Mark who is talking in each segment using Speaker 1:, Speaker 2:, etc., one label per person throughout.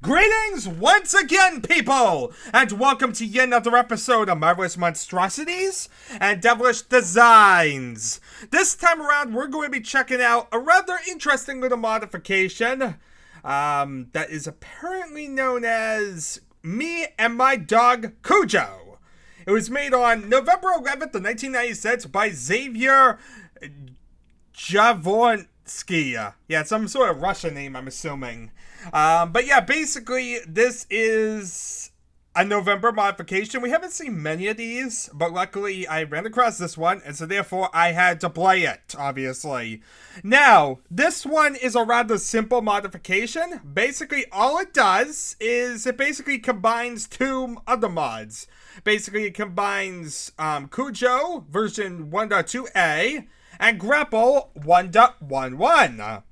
Speaker 1: Greetings once again, people, and welcome to yet another episode of Murderous Monstrosities and Devilish Designs. This time around, we're going to be checking out a rather interesting little modification that is apparently known as Me and My Dog Cujo. It was made on November 11th of 1996 by Xavier Javornsky. Yeah, some sort of Russian name, I'm assuming. But yeah, basically, this is a November modification. We haven't seen many of these, but luckily I ran across this one, and so therefore I had to play it, obviously. Now, this one is a rather simple modification. Basically, all it does is it basically combines two other mods. Basically, it combines Cujo version 1.2a and Grapple 1.11.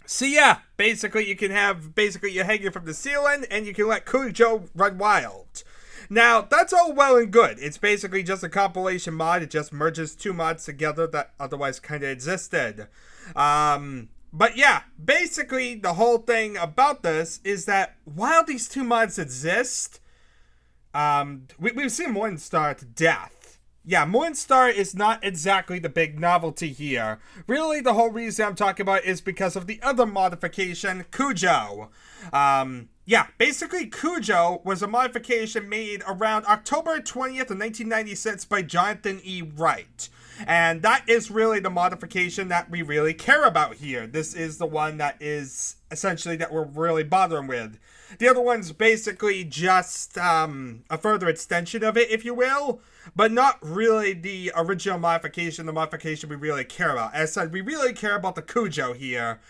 Speaker 1: So yeah, basically you can have, you're hanging from the ceiling and you can let Cujo run wild. Now, that's all well and good. It's basically just a compilation mod. It just merges two mods together that otherwise kind of existed. But yeah, basically the whole thing about this is that while these two mods exist, we've seen Morningstar to death. Yeah, Morningstar is not exactly the big novelty here. Really, the whole reason I'm talking about is because of the other modification, Cujo. Yeah, basically Cujo was a modification made around October 20th of 1996 by Jonathan E. Wright. And that is really the modification that we really care about here. This is the one that is essentially that we're really bothering with. The other one's basically just a further extension of it, if you will, but not really the original modification, the modification we really care about. As I said, we really care about the Cujo here.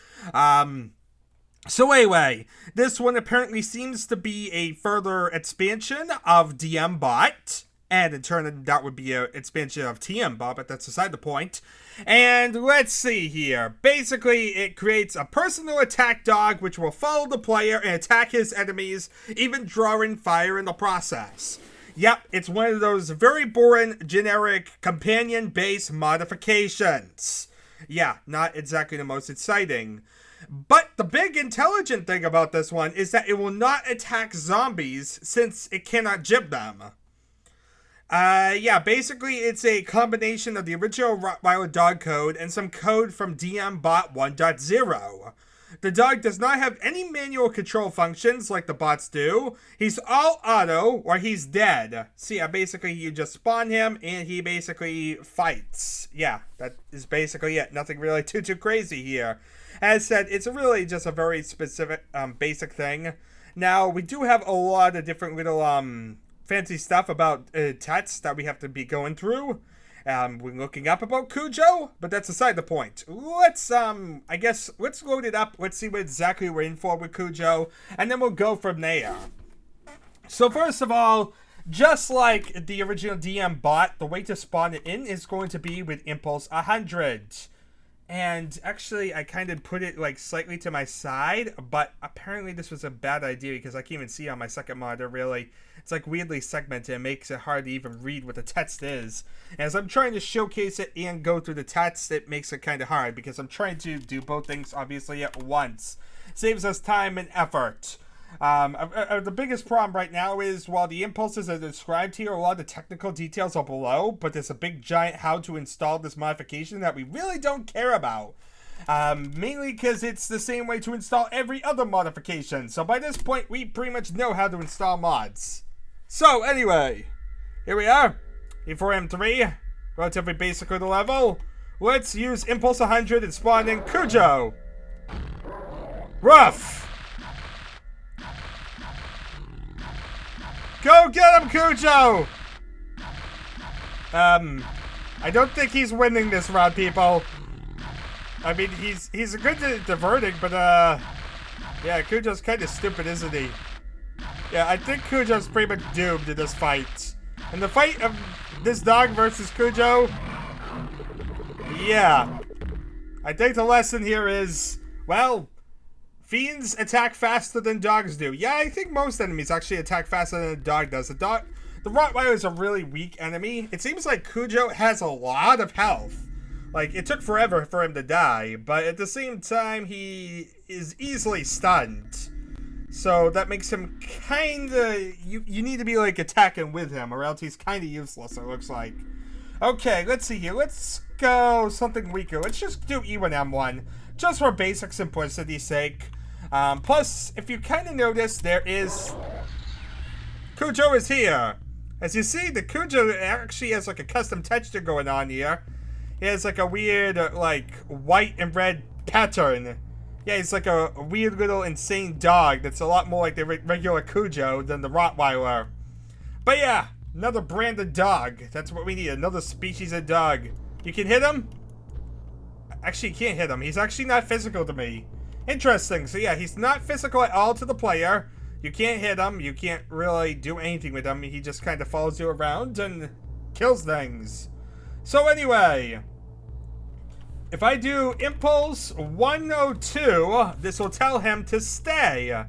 Speaker 1: So anyway, this one apparently seems to be a further expansion of DM Bot. And in turn, that would be an expansion of TM Bot, but that's beside the point. And let's see here. Basically, it creates a personal attack dog which will follow the player and attack his enemies, even drawing fire in the process. Yep, it's one of those very boring, generic, companion-based modifications. Yeah, not exactly the most exciting. But the big intelligent thing about this one is that it will not attack zombies since it cannot gib them. Yeah, basically it's a combination of the original Rottweiler dog code and some code from DM Bot 1.0. The dog does not have any manual control functions like the bots do. He's all auto or he's dead. So yeah, basically you just spawn him and he basically fights. Yeah, that is basically it. Nothing really too crazy here. As said, it's really just a very specific, basic thing. Now, we do have a lot of different little, fancy stuff about tests that we have to be going through. We're looking up about Cujo, but that's aside the point. Let's, I guess, let's load it up. Let's see what exactly we're in for with Cujo, and then we'll go from there. So first of all, just like the original DM Bot, the way to spawn it in is going to be with Impulse 100. And actually, I kind of put it like slightly to my side, but apparently this was a bad idea because I can't even see on my second monitor really. It's like weirdly segmented. It makes it hard to even read what the text is. As I'm trying to showcase it and go through the text, it makes it kind of hard because I'm trying to do both things obviously at once. Saves us time and effort. The biggest problem right now is while the impulses are described here, a lot of the technical details are below, but there's a big giant how to install this modification that we really don't care about. Mainly because it's the same way to install every other modification. So by this point, we pretty much know how to install mods. So anyway, here we are. E4M3, relatively basic with the level. Let's use Impulse 100 and spawn in Cujo. Rough. Go get him, Cujo! I don't think he's winning this round, people. I mean, he's good at diverting, but, yeah, Cujo's kind of stupid, isn't he? Yeah, I think Cujo's pretty much doomed in this fight. In the fight of this dog versus Cujo, yeah. I think the lesson here is, well, fiends attack faster than dogs do. Yeah, I think most enemies actually attack faster than a dog does. The Rottweiler is a really weak enemy. It seems like Cujo has a lot of health. Like, it took forever for him to die, but at the same time, he is easily stunned. So that makes him kinda... You need to be, like, attacking with him, or else he's kinda useless, it looks like. Okay, let's see here. Let's go something weaker. Let's just do E1M1, just for basic simplicity's sake. Plus, if you kinda notice, there is... Cujo is here. As you see, the Cujo actually has, like, a custom texture going on here. He has, like, a weird, like, white and red pattern. Yeah, he's like a weird little insane dog that's a lot more like the regular Cujo than the Rottweiler. But yeah, another branded dog. That's what we need, another species of dog. You can hit him? Actually, you can't hit him. He's actually not physical to me. Interesting. So yeah, he's not physical at all to the player. You can't hit him. You can't really do anything with him. He just kind of follows you around and kills things. So anyway... If I do Impulse 102, this will tell him to stay.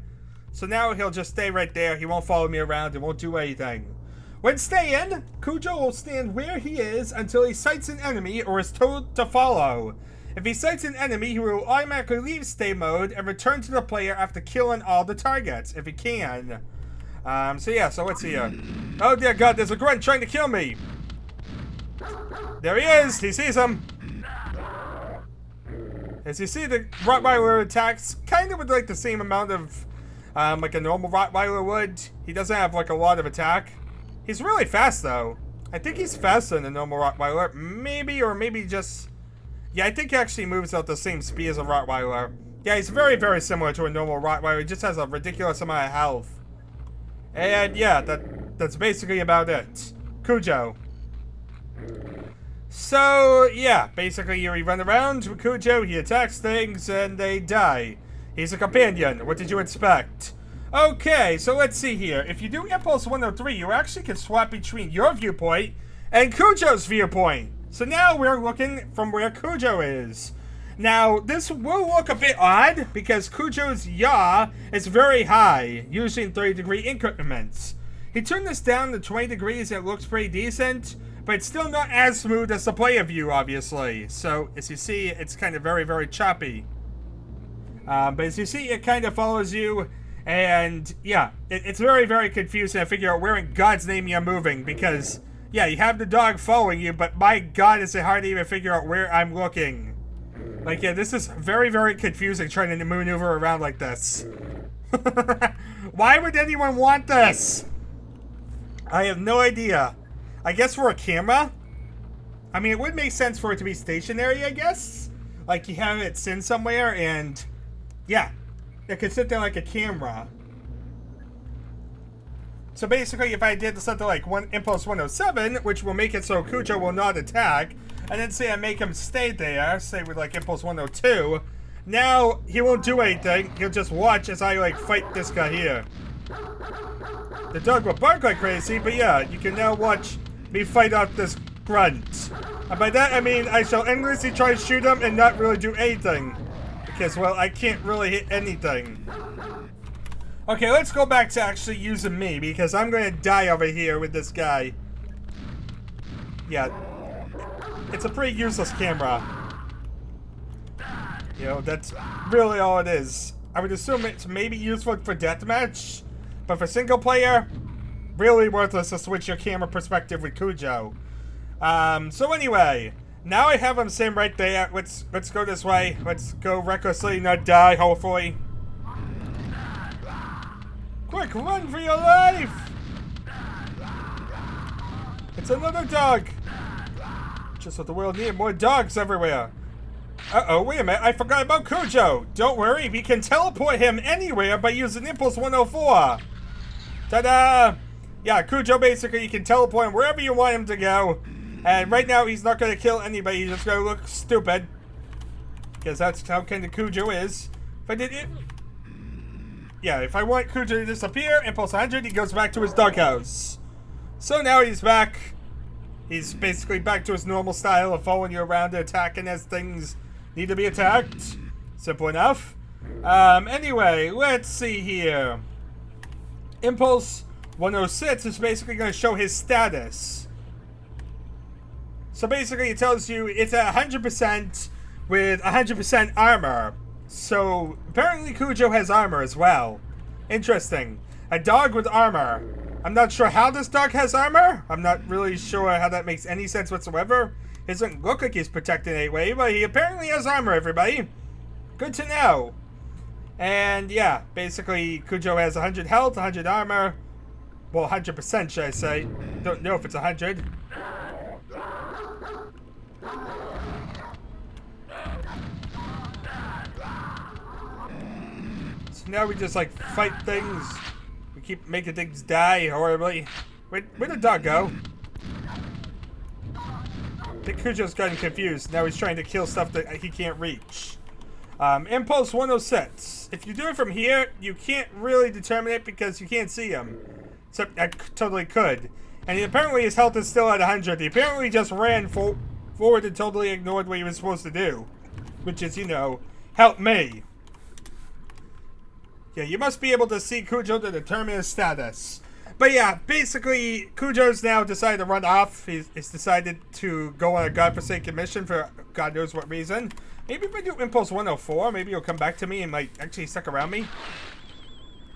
Speaker 1: So now he'll just stay right there. He won't follow me around and won't do anything. When staying, Cujo will stand where he is until he sights an enemy or is told to follow. If he sights an enemy, he will automatically leave stay mode and return to the player after killing all the targets, if he can. So yeah, so let's see here. Oh dear God, there's a grunt trying to kill me. There he is, he sees him. As you see, the Rottweiler attacks kind of with like the same amount of like a normal Rottweiler would. He doesn't have like a lot of attack. He's really fast though. I think he's faster than a normal Rottweiler. Maybe, or maybe just... Yeah, I think he actually moves at the same speed as a Rottweiler. Yeah, he's very, very similar to a normal Rottweiler. He just has a ridiculous amount of health. And yeah, that's basically about it. Cujo. So, yeah, basically you run around with Cujo, he attacks things, and they die. He's a companion. What did you expect? Okay, so let's see here. If you do Impulse 103, you actually can swap between your viewpoint and Cujo's viewpoint. So now we're looking from where Cujo is. Now, this will look a bit odd, because Cujo's yaw is very high, usually in 30-degree increments. He turned this down to 20 degrees and it looks pretty decent. But it's still not as smooth as the player view, obviously. So, as you see, it's kind of very, very choppy. But as you see, it kind of follows you. And, yeah, it's very, very confusing to figure out where in God's name you're moving. Because, yeah, you have the dog following you, but my God, is it hard to even figure out where I'm looking. Like, yeah, this is very, very confusing trying to maneuver around like this. Why would anyone want this? I have no idea. I guess for a camera? I mean, it would make sense for it to be stationary, I guess. Like, you have it sitting somewhere, and... Yeah. It could sit there like a camera. So basically, if I did something like Impulse 107, which will make it so Cujo will not attack, and then say I make him stay there, say with, like, Impulse 102, now he won't do anything. He'll just watch as I, like, fight this guy here. The dog will bark like crazy, but yeah, you can now watch... me fight off this grunt. And by that I mean I shall endlessly try to shoot him and not really do anything. Because, well, I can't really hit anything. Okay, let's go back to actually using me, because I'm going to die over here with this guy. Yeah. It's a pretty useless camera. You know, that's really all it is. I would assume it's maybe useful for deathmatch, but for single player... really worthless to switch your camera perspective with Cujo. So anyway, now I have him sitting right there. Let's go this way. Let's go recklessly, not die, hopefully. Quick, run for your life! It's another dog! Just what the world needed, more dogs everywhere. Uh-oh, wait a minute, I forgot about Cujo! Don't worry, we can teleport him anywhere by using Impulse 104! Ta-da! Yeah, Cujo basically, you can teleport him wherever you want him to go. And right now, he's not going to kill anybody. He's just going to look stupid. Because that's how kind of Cujo is. If I did it... Yeah, if I want Cujo to disappear, Impulse 100, he goes back to his doghouse. So now he's back. He's basically back to his normal style of following you around and attacking as things need to be attacked. Simple enough. Anyway, let's see here. Impulse 106 is basically going to show his status. So basically it tells you it's at 100% with 100% armor. So apparently Cujo has armor as well. Interesting. A dog with armor. I'm not sure how this dog has armor. I'm not really sure how that makes any sense whatsoever. He doesn't look like he's protected in any way, but he apparently has armor, everybody. Good to know. And yeah, basically, Cujo has 100 health, 100 armor. Well, 100% should I say. Don't know if it's 100. So now we just like fight things. We keep making things die horribly. Wait, where'd the dog go? I think Cujo's gotten confused. Now he's trying to kill stuff that he can't reach. Impulse 106. If you do it from here, you can't really determine it because you can't see him. Except I totally could. And apparently his health is still at 100. He apparently just ran forward and totally ignored what he was supposed to do. Which is, you know, help me. Yeah, you must be able to see Cujo to determine his status. But yeah, basically, Cujo's now decided to run off. He's decided to go on a godforsaken mission for God knows what reason. Maybe if I do Impulse 104, maybe he'll come back to me and might actually stick around me.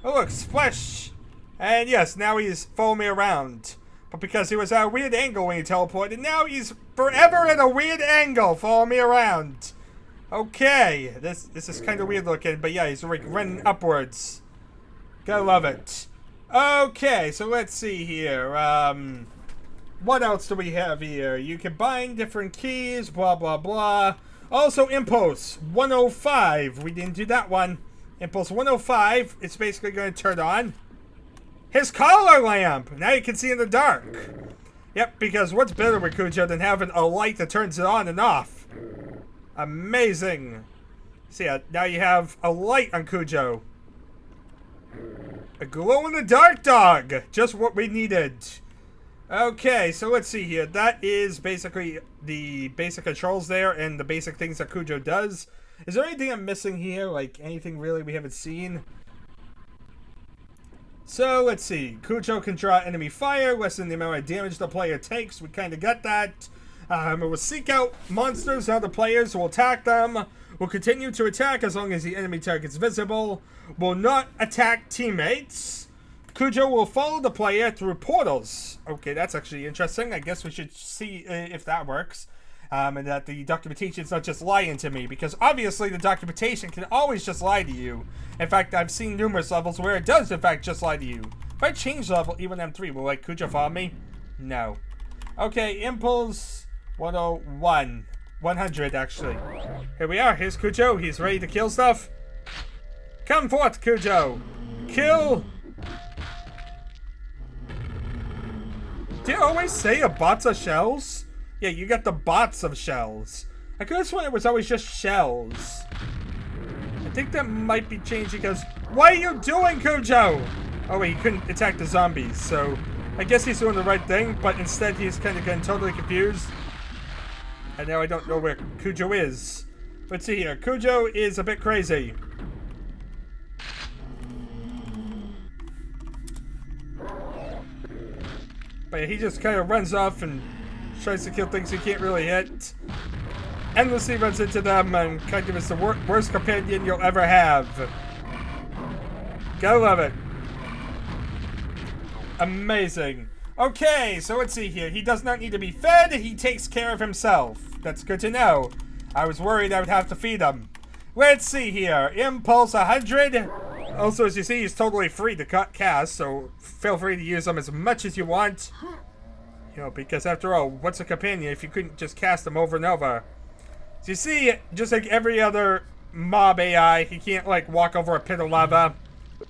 Speaker 1: Oh look, Splash! And yes, now he's following me around. But because he was at a weird angle when he teleported, now he's forever at a weird angle following me around. Okay, this is kind of weird looking, but yeah, he's like running upwards. Gotta love it. Okay, so let's see here. What else do we have here? You can bind different keys, blah, blah, blah. Also, Impulse 105. We didn't do that one. Impulse 105, it's basically going to turn on his collar lamp. Now you can see in the dark. Yep, because what's better with Cujo than having a light that turns it on and off? Amazing. So yeah, now you have a light on Cujo. A glow-in-the-dark dog! Just what we needed. Okay, so let's see here. That is basically the basic controls there and the basic things that Cujo does. Is there anything I'm missing here? Like, anything really we haven't seen? So, let's see. Cujo can draw enemy fire, lessen the amount of damage the player takes. We kind of got that. It will seek out monsters and other players who will attack them. Will continue to attack as long as the enemy target's visible. Will not attack teammates. Cujo will follow the player through portals. Okay, that's actually interesting. I guess we should see if that works. And that the documentation's not just lying to me. Because obviously the documentation can always just lie to you. In fact, I've seen numerous levels where it does in fact just lie to you. If I change level, even M3, will like Cujo follow me? No. Okay, Impulse 101. 100 actually. Here we are. Here's Cujo. He's ready to kill stuff. Come forth, Cujo. Kill. Do you always say a bots of shells? Yeah, you got the bots of shells. I could have sworn it was always just shells. I think that might be changing because... What are you doing, Cujo? Oh wait, he couldn't attack the zombies, so... I guess he's doing the right thing, but instead he's kind of getting totally confused. And now I don't know where Cujo is. Let's see here. Cujo is a bit crazy. But he just kind of runs off and tries to kill things he can't really hit. Endlessly runs into them and kind of is the worst companion you'll ever have. Gotta love it. Amazing. Okay, so let's see here. He does not need to be fed. He takes care of himself. That's good to know. I was worried I would have to feed him. Let's see here. Impulse 100. Also, as you see, he's totally free to cast, so feel free to use him as much as you want. You know, because after all, what's a companion if you couldn't just cast him over and over? So you see, just like every other mob AI, he can't, like, walk over a pit of lava.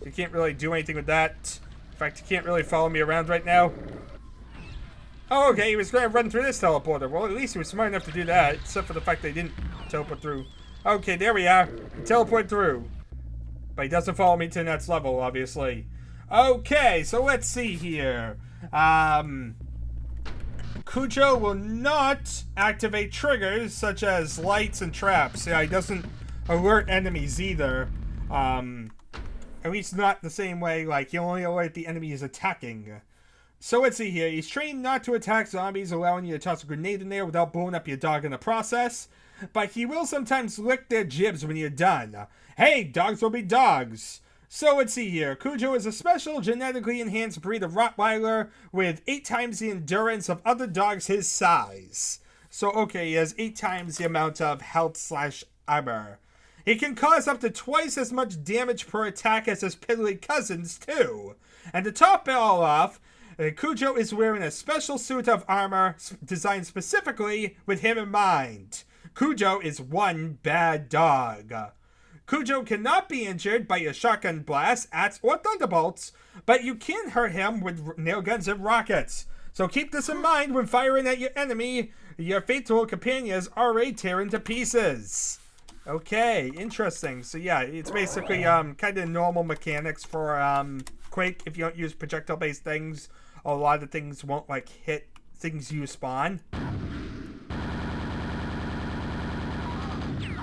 Speaker 1: You can't really do anything with that. In fact, he can't really follow me around right now. Oh, okay, he was going to run through this teleporter. Well, at least he was smart enough to do that, except for the fact they didn't teleport through. Okay, there we are. Teleport through. But he doesn't follow me to the next level, obviously. Okay, so let's see here. Cujo will not activate triggers such as lights and traps. Yeah, he doesn't alert enemies either. At least not the same way, like, he'll only alert the enemy is attacking. So let's see here. He's trained not to attack zombies, allowing you to toss a grenade in there without blowing up your dog in the process. But he will sometimes lick their gibs when you're done. Hey, dogs will be dogs. So let's see here. Cujo is a special genetically enhanced breed of Rottweiler with 8 times the endurance of other dogs his size. So okay, he has 8 times the amount of health/armor. He can cause up to twice as much damage per attack as his piddly cousins too. And to top it all off, Cujo is wearing a special suit of armor designed specifically with him in mind. Cujo is one bad dog. Cujo cannot be injured by a shotgun blast, axe, or thunderbolts, but you can hurt him with nail guns and rockets. So keep this in mind when firing at your enemy. Your faithful companion is already tearing to pieces. Okay, interesting. So yeah, it's basically kind of normal mechanics for Quake. If you don't use projectile-based things, a lot of things won't like hit things you spawn.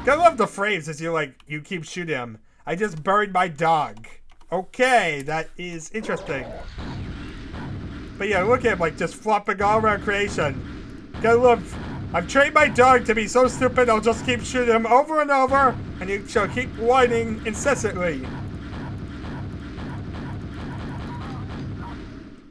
Speaker 1: I love the phrase as you keep shooting him. I just buried my dog. Okay, that is interesting. But yeah, look at him just flopping all around creation. Gotta love. I've trained my dog to be so stupid I'll just keep shooting him over and over, and he shall keep whining incessantly.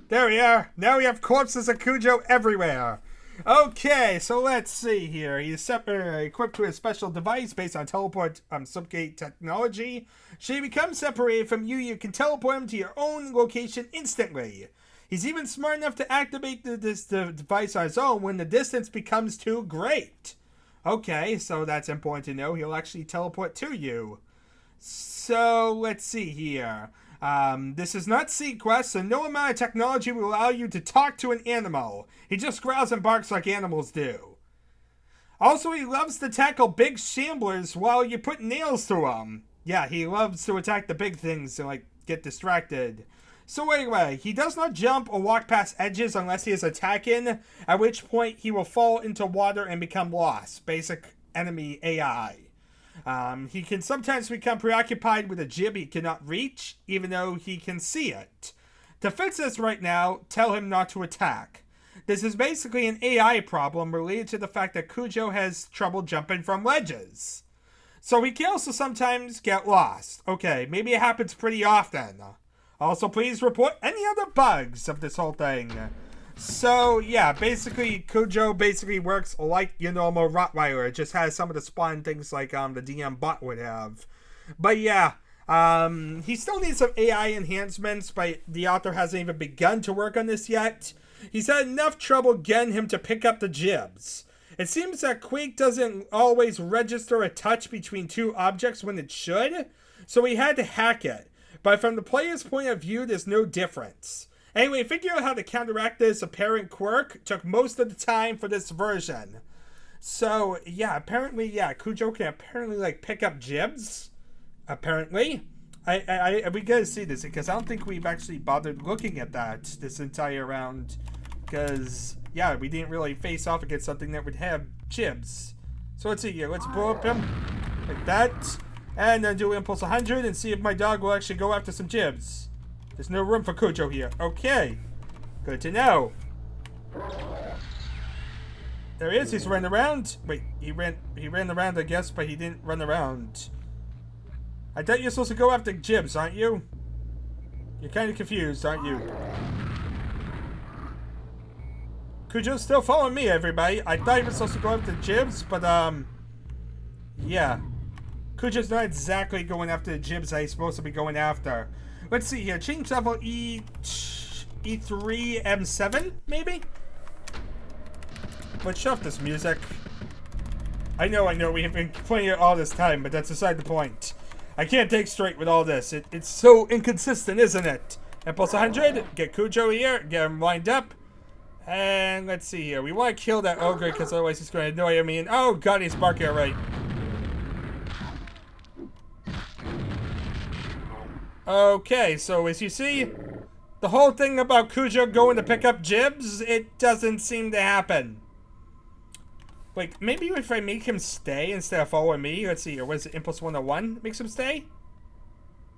Speaker 1: There we are. Now we have corpses of Cujo everywhere. Okay, so let's see here. He's equipped with a special device based on teleport subgate technology. Should he become separated from you, you can teleport him to your own location instantly. He's even smart enough to activate the device on his own when the distance becomes too great. Okay, so that's important to know. He'll actually teleport to you. So let's see here. This is not Sequest, so no amount of technology will allow you to talk to an animal. He just growls and barks like animals do. Also, he loves to tackle big shamblers while you put nails through him. Yeah, he loves to attack the big things and, get distracted. So anyway, he does not jump or walk past edges unless he is attacking, at which point he will fall into water and become lost. Basic enemy AI. He can sometimes become preoccupied with a gib he cannot reach, even though he can see it. To fix this right now, tell him not to attack. This is basically an AI problem related to the fact that Cujo has trouble jumping from ledges. So he can also sometimes get lost. Okay, maybe it happens pretty often. Also, please report any other bugs of this whole thing. So, yeah, basically, Cujo works like your normal Rottweiler. It just has some of the spawn things like the DM bot would have. But yeah, he still needs some AI enhancements, but the author hasn't even begun to work on this yet. He's had enough trouble getting him to pick up the gibs. It seems that Quake doesn't always register a touch between two objects when it should, so he had to hack it. But from the player's point of view, there's no difference. Anyway, figuring out how to counteract this apparent quirk took most of the time for this version. So, yeah, apparently, Cujo can apparently, pick up gibs. Apparently. We gotta see this, because I don't think we've actually bothered looking at that this entire round. Because, yeah, we didn't really face off against something that would have gibs. So let's see here. Let's blow up him. Like that. And then do Impulse 100 and see if my dog will actually go after some gibs. There's no room for Cujo here. Okay. Good to know. There he is. He's running around. Wait, he ran around, I guess, but he didn't run around. I thought you're supposed to go after gibs, aren't you? You're kind of confused, aren't you? Cujo's still following me, everybody. I thought he was supposed to go after gibs, but, yeah. Cujo's not exactly going after the gibs that he's supposed to be going after. Let's see here. Change level E3 M7, maybe? Let's shut off this music. I know, we have been playing it all this time, but that's beside the point. I can't take straight with all this. It's so inconsistent, isn't it? Impulse 100, get Cujo here, get him lined up. And let's see here. We want to kill that ogre because otherwise he's going to annoy me. And oh god, he's barking alright. Okay, so as you see, the whole thing about Cujo going to pick up gibs, it doesn't seem to happen. Like, maybe if I make him stay instead of following me. Let's see here. Was it Impulse 101 makes him stay?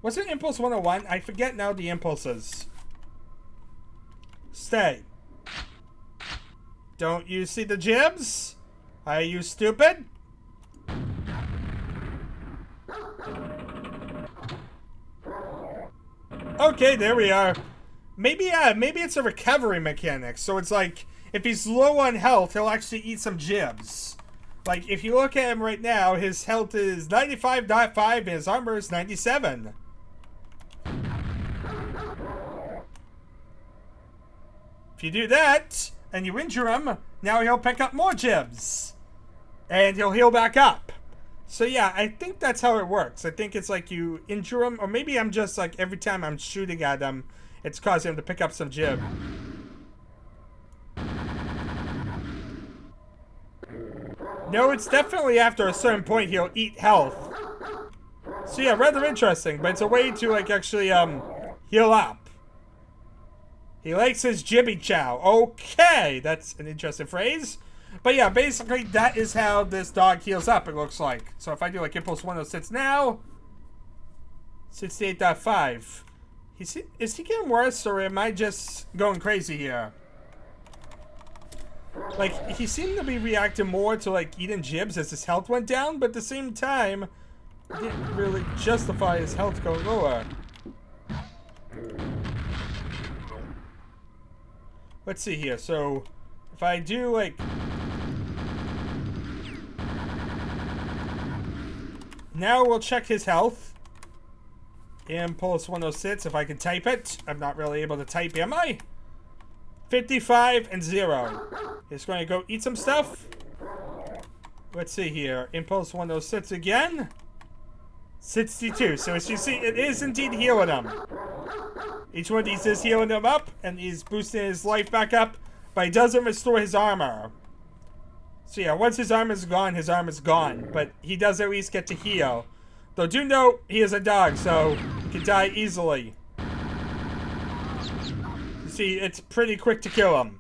Speaker 1: Was it Impulse 101? I forget now the impulses. Stay. Don't you see the gibs? Are you stupid? Okay, there we are. Maybe it's a recovery mechanic. So it's like, if he's low on health, he'll actually eat some gibs. Like, if you look at him right now, his health is 95.5 and his armor is 97. If you do that, and you injure him, now he'll pick up more gibs. And he'll heal back up. So yeah, I think that's how it works. I think it's like you injure him, or maybe I'm just like, every time I'm shooting at him, it's causing him to pick up some gib. No, it's definitely after a certain point he'll eat health. So yeah, rather interesting, but it's a way to like actually heal up. He likes his jibby chow. Okay, that's an interesting phrase. But yeah, basically that is how this dog heals up, it looks like. So if I do like Impulse 106 now, 68.5. Is he getting worse, or am I just going crazy here? Like, he seemed to be reacting more to like eating gibs as his health went down, but at the same time, it didn't really justify his health going lower. Let's see here. So if I do like, now we'll check his health. Impulse 106, if I can type it. I'm not really able to type, am I? 55 and 0. He's going to go eat some stuff. Let's see here. Impulse 106 again. 62. So as you see, it is indeed healing him. Each one of these is healing him up, and he's boosting his life back up, but he doesn't restore his armor. So yeah, once his armor's gone, his armor's gone. But he does at least get to heal. Though do note, he is a dog, so he can die easily. You see, it's pretty quick to kill him.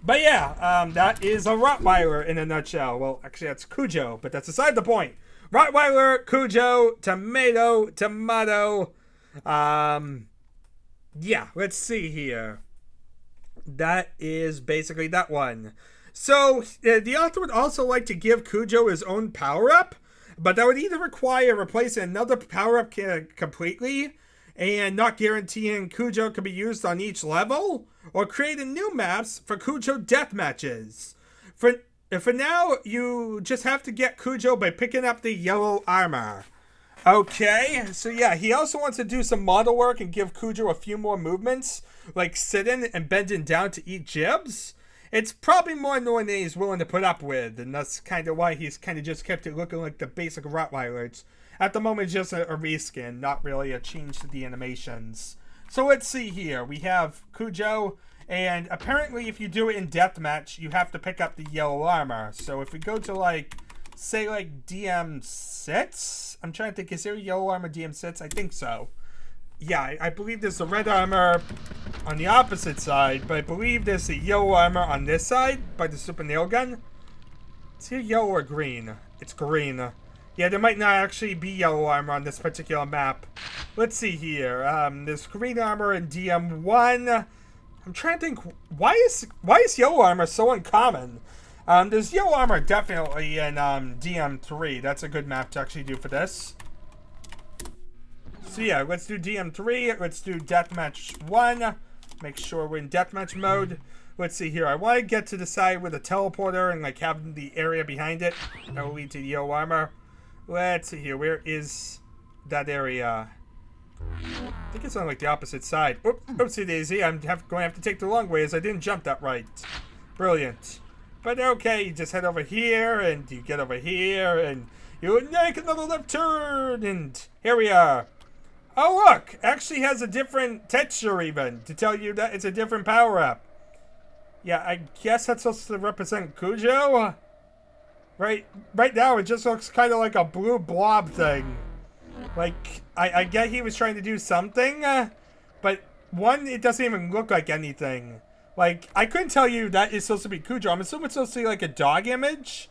Speaker 1: But yeah, that is a Rottweiler in a nutshell. Well, actually that's Cujo, but that's aside the point. Rottweiler, Cujo, tomato, tomato. Yeah, let's see here. That is basically that one. So, the author would also like to give Cujo his own power-up, but that would either require replacing another power-up completely, and not guaranteeing Cujo can be used on each level, or creating new maps for Cujo death matches. For now, you just have to get Cujo by picking up the yellow armor. Okay, so yeah, he also wants to do some model work and give Cujo a few more movements, like sitting and bending down to eat gibs. It's probably more annoying than he's willing to put up with, and that's kind of why he's kind of just kept it looking like the basic Rottweiler. It's, at the moment, just a reskin, not really a change to the animations. So let's see here. We have Cujo, and apparently if you do it in deathmatch, you have to pick up the yellow armor. So if we go to, like, say, like, DM6? I'm trying to think, is there a yellow armor DM6? I think so. Yeah, I believe there's the red armor on the opposite side, but I believe there's the yellow armor on this side by the super nail gun. Is it yellow or green? It's green. Yeah, there might not actually be yellow armor on this particular map. Let's see here. There's green armor in DM1. I'm trying to think, why is yellow armor so uncommon? There's yellow armor definitely in DM3. That's a good map to actually do for this. So yeah, let's do DM3. Let's do Deathmatch 1. Make sure we're in Deathmatch mode. Let's see here. I want to get to the side with a teleporter and like have the area behind it. That will lead to yellow armor. Let's see here. Where is that area? I think it's on like the opposite side. Oopsie daisy. I'm going to have to take the long way as I didn't jump that right. Brilliant. But okay, you just head over here and you get over here and you make another left turn and here we are. Oh look, actually has a different texture even to tell you that it's a different power-up. Yeah, I guess that's supposed to represent Cujo. Right now it just looks kind of like a blue blob thing. Like, I get he was trying to do something, but one, it doesn't even look like anything. Like, I couldn't tell you that is supposed to be Cujo. I'm assuming it's supposed to be like a dog image.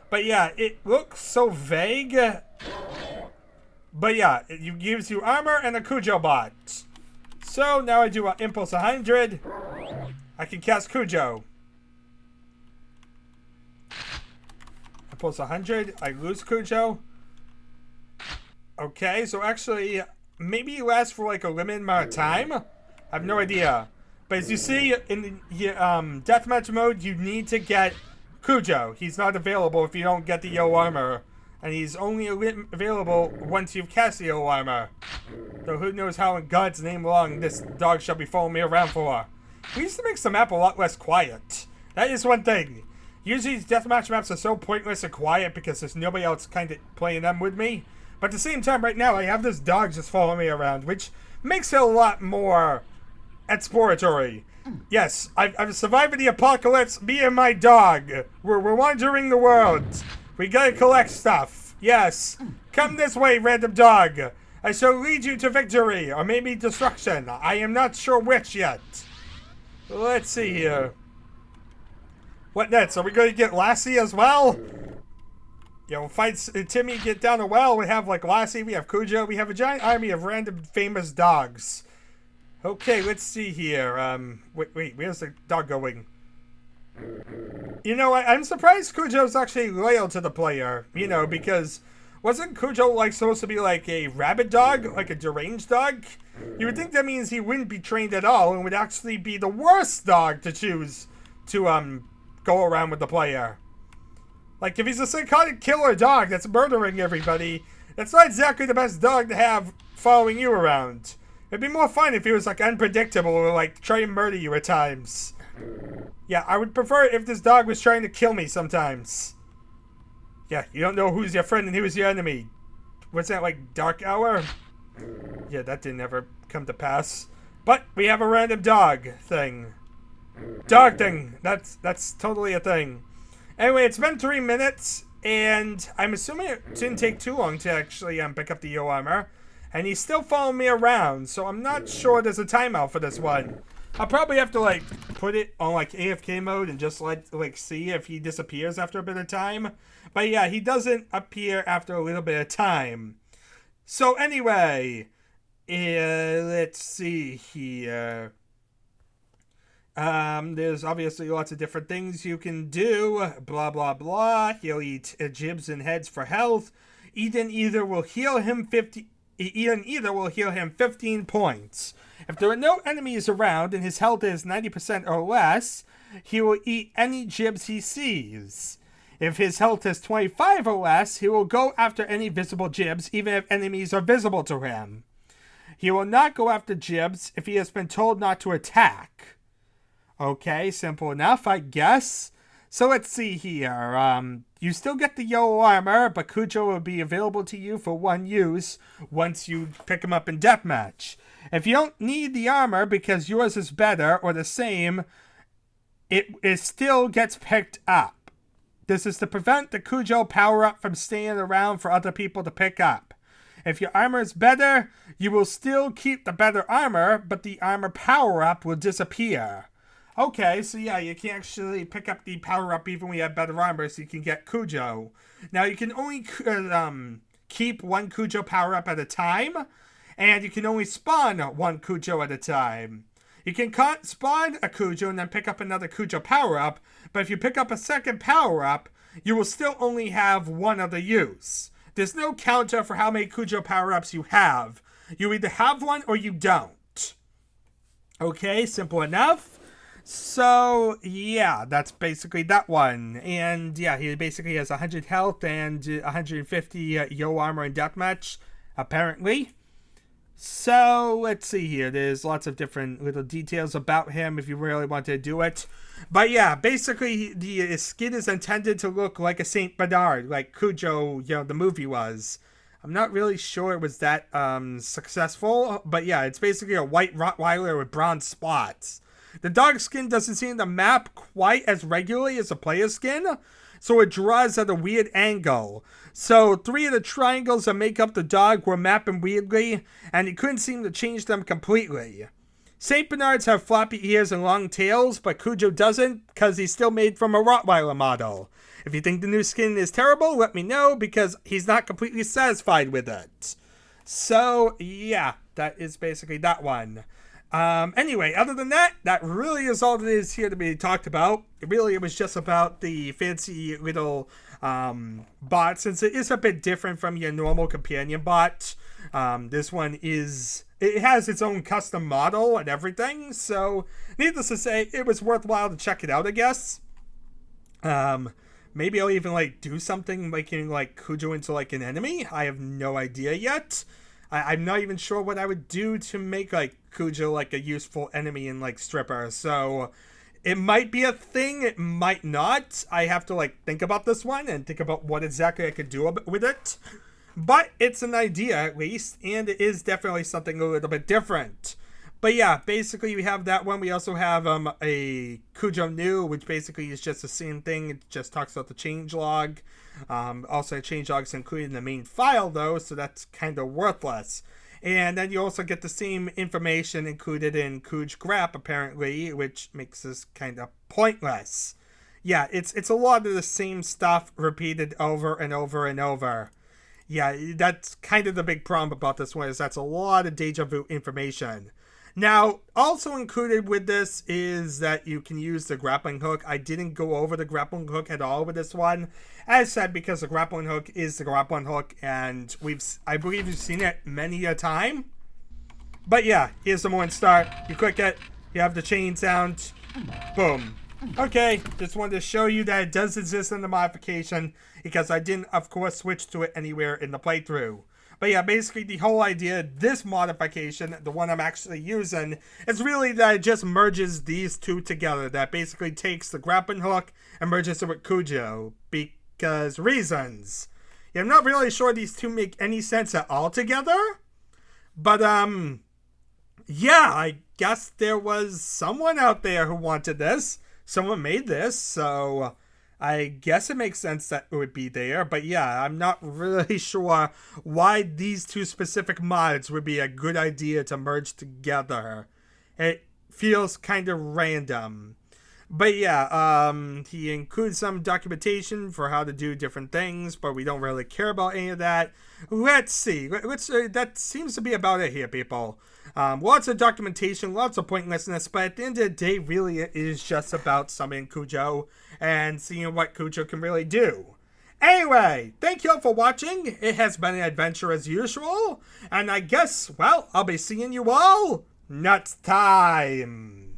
Speaker 1: But yeah, it looks so vague. But yeah, it gives you armor and a Cujo bot. So now I do an Impulse 100. I can cast Cujo. Impulse 100. I lose Cujo. Okay, so actually, maybe it lasts for like a limited amount of time. I have no idea. But as you see in the deathmatch mode, you need to get Cujo. He's not available if you don't get the yellow armor. And he's only available once you've cast the yellow armor. So who knows how in God's name long this dog shall be following me around for. We used to make the map a lot less quiet. That is one thing. Usually these deathmatch maps are so pointless and quiet because there's nobody else kind of playing them with me. But at the same time, right now, I have this dog just following me around, which makes it a lot more exploratory. Yes, I've survived the apocalypse, me and my dog. We're wandering the world. We gotta collect stuff. Yes. Come this way, random dog. I shall lead you to victory, or maybe destruction. I am not sure which yet. Let's see here. What next? Are we going to get Lassie as well? Yeah, we'll fight Timmy, get down the well. We have like Lassie, we have Cujo. We have a giant army of random famous dogs. Okay, let's see here. Wait, where's the dog going? You know, I'm surprised Cujo's actually loyal to the player. You know, because wasn't Cujo like supposed to be like a rabid dog? Like a deranged dog? You would think that means he wouldn't be trained at all and would actually be the worst dog to choose to, go around with the player. Like, if he's a psychotic killer dog that's murdering everybody, that's not exactly the best dog to have following you around. It'd be more fun if he was, like, unpredictable or, like, try and murder you at times. Yeah, I would prefer if this dog was trying to kill me sometimes. Yeah, you don't know who's your friend and who's your enemy. What's that, like, Dark Hour? Yeah, that didn't ever come to pass. But we have a random dog thing. Dog thing. That's totally a thing. Anyway, it's been 3 minutes, and I'm assuming it didn't take too long to actually pick up the yellow armor. And he's still following me around, so I'm not sure there's a timeout for this one. I'll probably have to, like, put it on, like, AFK mode and just, like, see if he disappears after a bit of time. But, yeah, he doesn't appear after a little bit of time. So, anyway, let's see here. There's obviously lots of different things you can do. Blah, blah, blah. He'll eat gibs and heads for health. Eden either will heal him 15 points. If there are no enemies around and his health is 90% or less, he will eat any gibs he sees. If his health is 25 or less, he will go after any visible gibs, even if enemies are visible to him. He will not go after gibs if he has been told not to attack. Okay, simple enough, I guess. So let's see here. You still get the yellow armor, but Cujo will be available to you for one use once you pick him up in deathmatch. If you don't need the armor because yours is better or the same, it still gets picked up. This is to prevent the Cujo power-up from staying around for other people to pick up. If your armor is better, you will still keep the better armor, but the armor power-up will disappear. Okay, so yeah, you can actually pick up the power-up even when you have better armor, so you can get Cujo. Now, you can only keep one Cujo power-up at a time, and you can only spawn one Cujo at a time. You can spawn a Cujo and then pick up another Cujo power-up, but if you pick up a second power-up, you will still only have one other use. There's no counter for how many Cujo power-ups you have. You either have one or you don't. Okay, simple enough. So, yeah, that's basically that one. And, yeah, he basically has 100 health and 150 yellow armor in deathmatch, apparently. So, let's see here. There's lots of different little details about him if you really want to do it. But, yeah, basically, the skin is intended to look like a Saint Bernard, like Cujo, you know, the movie was. I'm not really sure it was that successful, but, yeah, it's basically a white Rottweiler with brown spots. The dog skin doesn't seem to map quite as regularly as the player skin, so it draws at a weird angle. So 3 of the triangles that make up the dog were mapping weirdly, and you couldn't seem to change them completely. St. Bernards have floppy ears and long tails, but Cujo doesn't, because he's still made from a Rottweiler model. If you think the new skin is terrible, let me know, because he's not completely satisfied with it. So, yeah, that is basically that one. Anyway, other than that, that really is all that is here to be talked about. It was just about the fancy little bot, since it is a bit different from your normal companion bot. This one it has its own custom model and everything, so needless to say, it was worthwhile to check it out, I guess. Maybe I'll even do something making Cujo into an enemy. I have no idea yet. I'm not even sure what I would do to make Cujo a useful enemy in Stripper. So it might be a thing, it might not. I have to think about this one and think about what exactly I could do with it. But it's an idea at least, and it is definitely something a little bit different. But yeah, basically we have that one. We also have a Cujo New, which basically is just the same thing. It just talks about the changelog. Also, the changelog is included in the main file, though, so that's kind of worthless. And then you also get the same information included in Cuj Grap, apparently, which makes this kind of pointless. Yeah, it's a lot of the same stuff repeated over and over and over. Yeah, that's kind of the big problem about this one, is that's a lot of deja vu information. Now, also included with this is that you can use the grappling hook. I didn't go over the grappling hook at all with this one, as said, because the grappling hook is the grappling hook, and I believe you've seen it many a time. But yeah, here's the one start. You click it, you have the chain sound, boom. Okay, just wanted to show you that it does exist in the modification, because I didn't, of course, switch to it anywhere in the playthrough. But yeah, basically the whole idea, this modification, the one I'm actually using, is really that it just merges these two together. That basically takes the grappling hook and merges it with Cujo. Because reasons. Yeah, I'm not really sure these two make any sense at all together. But, yeah, I guess there was someone out there who wanted this. Someone made this, so I guess it makes sense that it would be there, but yeah, I'm not really sure why these two specific mods would be a good idea to merge together. It feels kind of random. But yeah, he includes some documentation for how to do different things, but we don't really care about any of that. Let's see. That seems to be about it here, people. Lots of documentation, lots of pointlessness, but at the end of the day, really it is just about summoning Cujo and seeing what Cujo can really do. Anyway, thank you all for watching. It has been an adventure as usual, and I guess, well, I'll be seeing you all next time.